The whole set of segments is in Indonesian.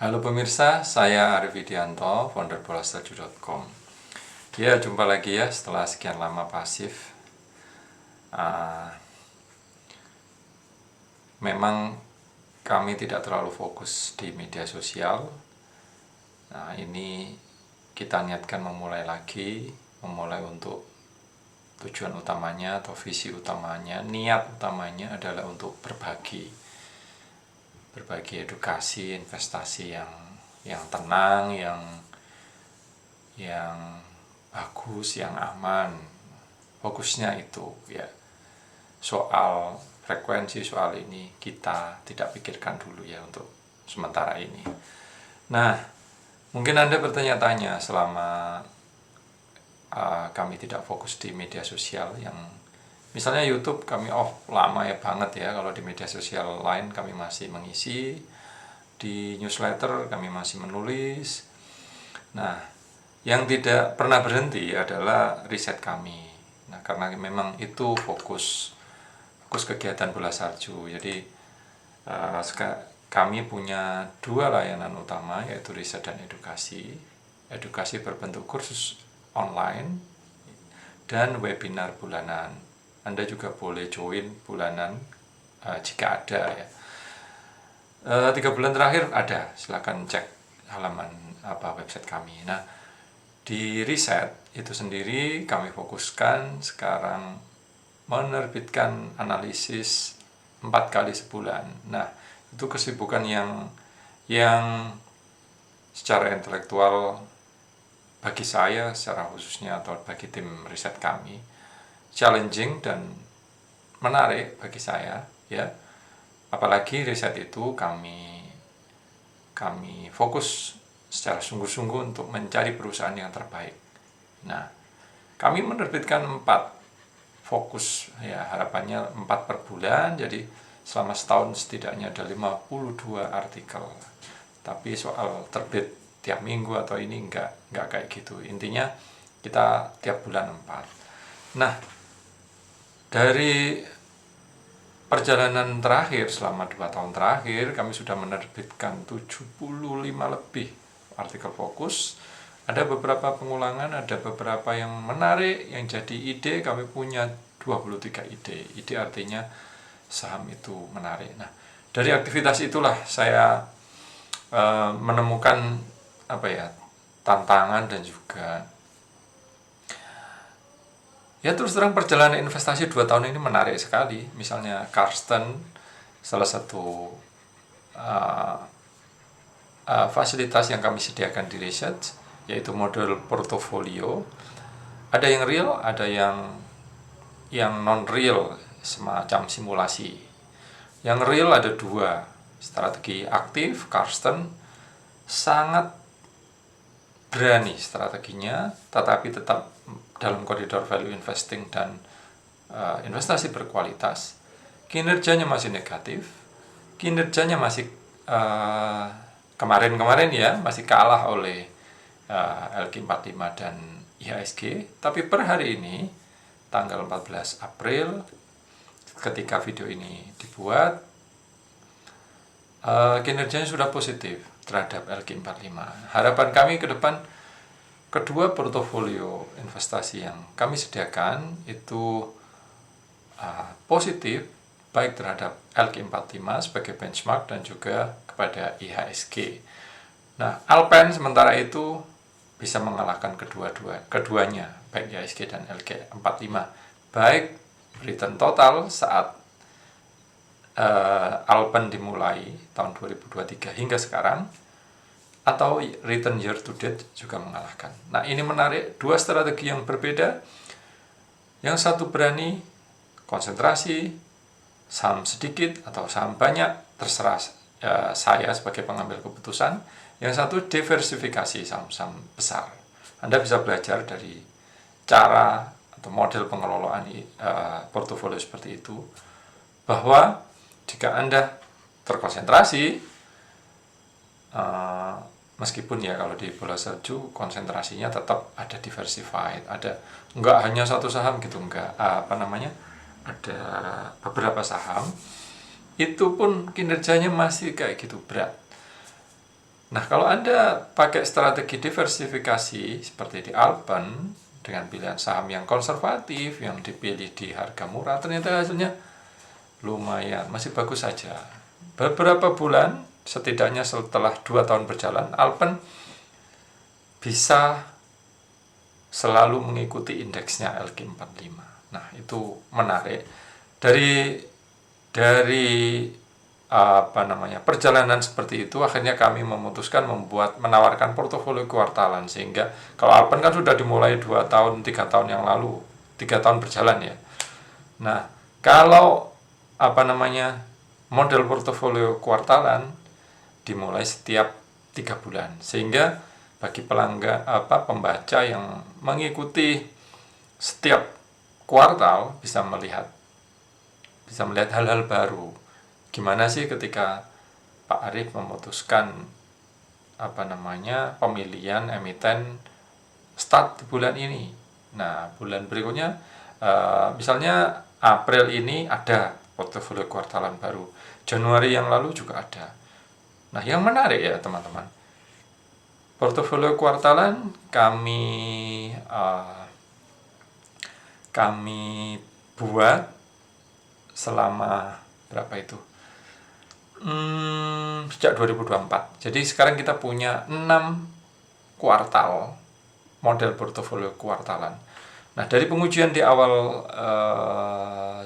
Halo pemirsa, saya Arif Widianto, founder bolastelju.com. Ya, jumpa lagi ya setelah sekian lama pasif. Memang kami tidak terlalu fokus di media sosial. Nah, ini kita niatkan memulai lagi, memulai untuk tujuan utamanya atau visi utamanya, niat utamanya adalah untuk berbagi edukasi, investasi yang tenang, yang bagus, yang aman. Fokusnya itu ya soal frekuensi, soal ini kita tidak pikirkan dulu ya untuk sementara ini. Nah, mungkin Anda bertanya-tanya selama kami tidak fokus di media sosial, yang misalnya YouTube kami off lama ya banget ya. Kalau di media sosial lain kami masih mengisi, di newsletter kami masih menulis. Nah, yang tidak pernah berhenti adalah riset kami. Nah, karena memang itu fokus kegiatan bola salju. Jadi kami punya dua layanan utama, yaitu riset dan edukasi. Edukasi berbentuk kursus online dan webinar bulanan. Anda juga boleh join bulanan jika ada ya. 3 bulan terakhir ada, silakan cek halaman website kami. Nah, di riset itu sendiri kami fokuskan sekarang menerbitkan analisis 4 kali sebulan. Nah, itu kesibukan yang secara intelektual bagi saya secara khususnya atau bagi tim riset kami challenging dan menarik bagi saya ya. Apalagi riset itu kami fokus secara sungguh-sungguh untuk mencari perusahaan yang terbaik. Nah, kami menerbitkan 4 fokus ya, harapannya 4 per bulan, jadi selama setahun setidaknya ada 52 artikel. Tapi soal terbit tiap minggu atau ini enggak kayak gitu. Intinya kita tiap bulan 4. Nah, dari perjalanan terakhir selama 2 tahun terakhir kami sudah menerbitkan 75 lebih artikel fokus. Ada beberapa pengulangan, ada beberapa yang menarik, yang jadi ide. Kami punya 23 ide. Ide artinya saham itu menarik. Nah, dari aktivitas itulah saya menemukan tantangan dan juga ya terus terang perjalanan investasi 2 tahun ini menarik sekali. Misalnya Karsten, salah satu fasilitas yang kami sediakan di research, yaitu model portofolio. Ada yang real, ada yang non real, semacam simulasi. Yang real ada 2, strategi aktif. Karsten sangat berani strateginya, tetapi tetap dalam koridor value investing dan investasi berkualitas. Kinerjanya masih negatif, kinerjanya masih kemarin ya masih kalah oleh LQ45 dan IHSG. Tapi per hari ini tanggal 14 April ketika video ini dibuat, kinerjanya sudah positif terhadap LQ45. Harapan kami ke depan, kedua portofolio investasi yang kami sediakan itu positif, baik terhadap LQ45 sebagai benchmark dan juga kepada IHSG. Nah, Alpen sementara itu bisa mengalahkan keduanya, baik IHSG dan LQ45, baik return total saat Alpen dimulai tahun 2023 hingga sekarang, atau return year to date juga mengalahkan. Nah, ini menarik, 2 strategi yang berbeda. Yang satu berani konsentrasi, saham sedikit atau saham banyak, terserah saya sebagai pengambil keputusan. Yang satu diversifikasi, saham-saham besar. Anda bisa belajar dari cara atau model pengelolaan portofolio seperti itu, bahwa jika Anda terkonsentrasi, meskipun ya kalau di bola salju konsentrasinya tetap ada diversified, ada enggak hanya satu saham gitu, enggak ada beberapa saham, itu pun kinerjanya masih kayak gitu berat. Nah, kalau Anda pakai strategi diversifikasi seperti di Alpen dengan pilihan saham yang konservatif, yang dipilih di harga murah, ternyata hasilnya lumayan, masih bagus saja. Beberapa bulan, setidaknya setelah 2 tahun berjalan, Alpen bisa selalu mengikuti indeksnya LQ45. Nah, itu menarik. Dari perjalanan seperti itu, akhirnya kami memutuskan menawarkan portofolio kuartalan, sehingga kalau Alpen kan sudah dimulai 2 tahun 3 tahun yang lalu, 3 tahun berjalan ya. Nah, kalau model portofolio kuartalan dimulai setiap 3 bulan, sehingga bagi pembaca yang mengikuti setiap kuartal bisa melihat hal-hal baru. Gimana sih ketika Pak Arief memutuskan pemilihan emiten start di bulan ini. Nah, bulan berikutnya misalnya April ini ada portofolio kuartalan baru. Januari yang lalu juga ada. Nah, yang menarik ya teman-teman, portofolio kuartalan kami buat selama berapa itu? Sejak 2024. Jadi sekarang kita punya 6 kuartal model portofolio kuartalan. Nah, dari pengujian di awal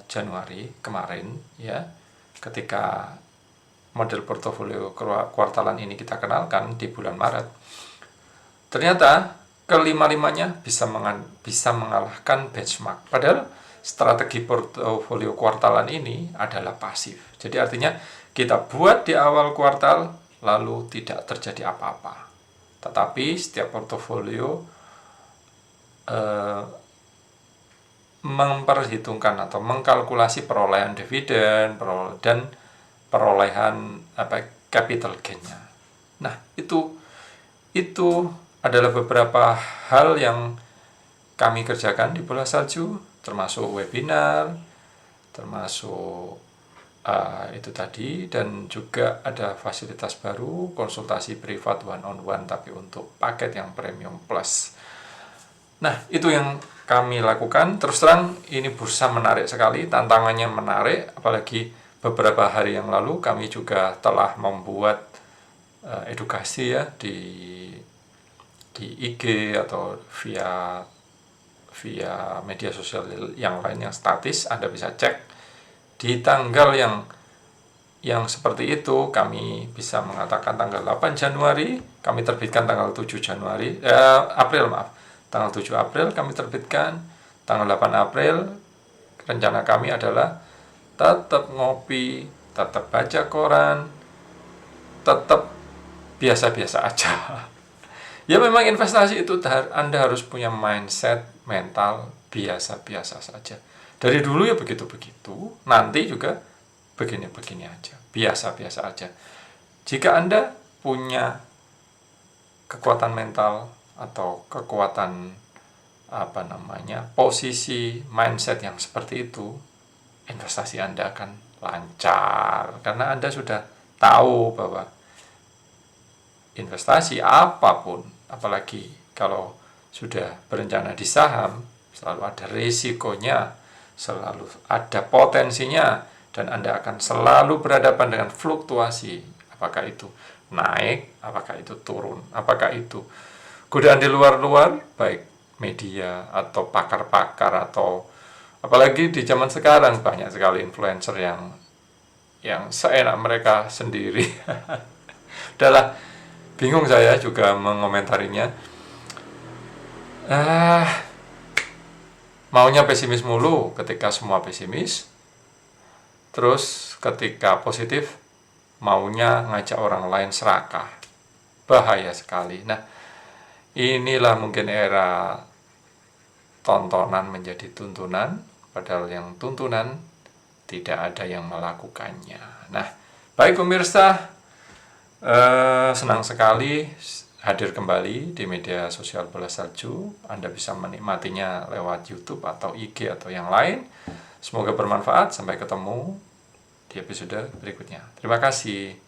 Januari kemarin ya, ketika model portofolio kuartalan ini kita kenalkan di bulan Maret, ternyata kelima-limanya bisa mengalahkan benchmark. Padahal strategi portofolio kuartalan ini adalah pasif. Jadi artinya kita buat di awal kuartal lalu tidak terjadi apa-apa. Tetapi setiap portofolio memperhitungkan atau mengkalkulasi perolehan dividen dan perolehan capital gain-nya. Nah, itu adalah beberapa hal yang kami kerjakan di Bola Salju, termasuk webinar, termasuk itu tadi, dan juga ada fasilitas baru, konsultasi privat one-on-one tapi untuk paket yang premium plus. Nah, itu yang kami lakukan. Terus terang ini bursa menarik sekali, tantangannya menarik, apalagi beberapa hari yang lalu kami juga telah membuat edukasi ya di IG atau via media sosial yang lain yang statis. Anda bisa cek di tanggal yang seperti itu. Kami bisa mengatakan tanggal 8 Januari kami terbitkan, tanggal 7 tanggal 7 April kami terbitkan, tanggal 8 April rencana kami adalah tetap ngopi, tetap baca koran, tetap biasa-biasa aja. Ya memang investasi itu Anda harus punya mindset mental biasa-biasa saja. Dari dulu ya begitu-begitu, nanti juga begini-begini aja, biasa-biasa aja. Jika Anda punya kekuatan mental atau kekuatan posisi mindset yang seperti itu, investasi Anda akan lancar karena Anda sudah tahu bahwa investasi apapun, apalagi kalau sudah berencana di saham, selalu ada risikonya, selalu ada potensinya, dan Anda akan selalu berhadapan dengan fluktuasi, apakah itu naik, apakah itu turun, apakah itu godaan di luar-luar, baik media atau pakar-pakar, atau apalagi di zaman sekarang banyak sekali influencer yang seenak mereka sendiri. Udahlah, bingung saya juga mengomentarinya. Maunya pesimis mulu ketika semua pesimis, terus ketika positif maunya ngajak orang lain serakah. Bahaya sekali. Nah, inilah mungkin era tontonan menjadi tuntunan, padahal yang tuntunan tidak ada yang melakukannya. Nah, baik pemirsa, senang sekali hadir kembali di media sosial Bola Salju. Anda bisa menikmatinya lewat YouTube atau IG atau yang lain. Semoga bermanfaat. Sampai ketemu di episode berikutnya. Terima kasih.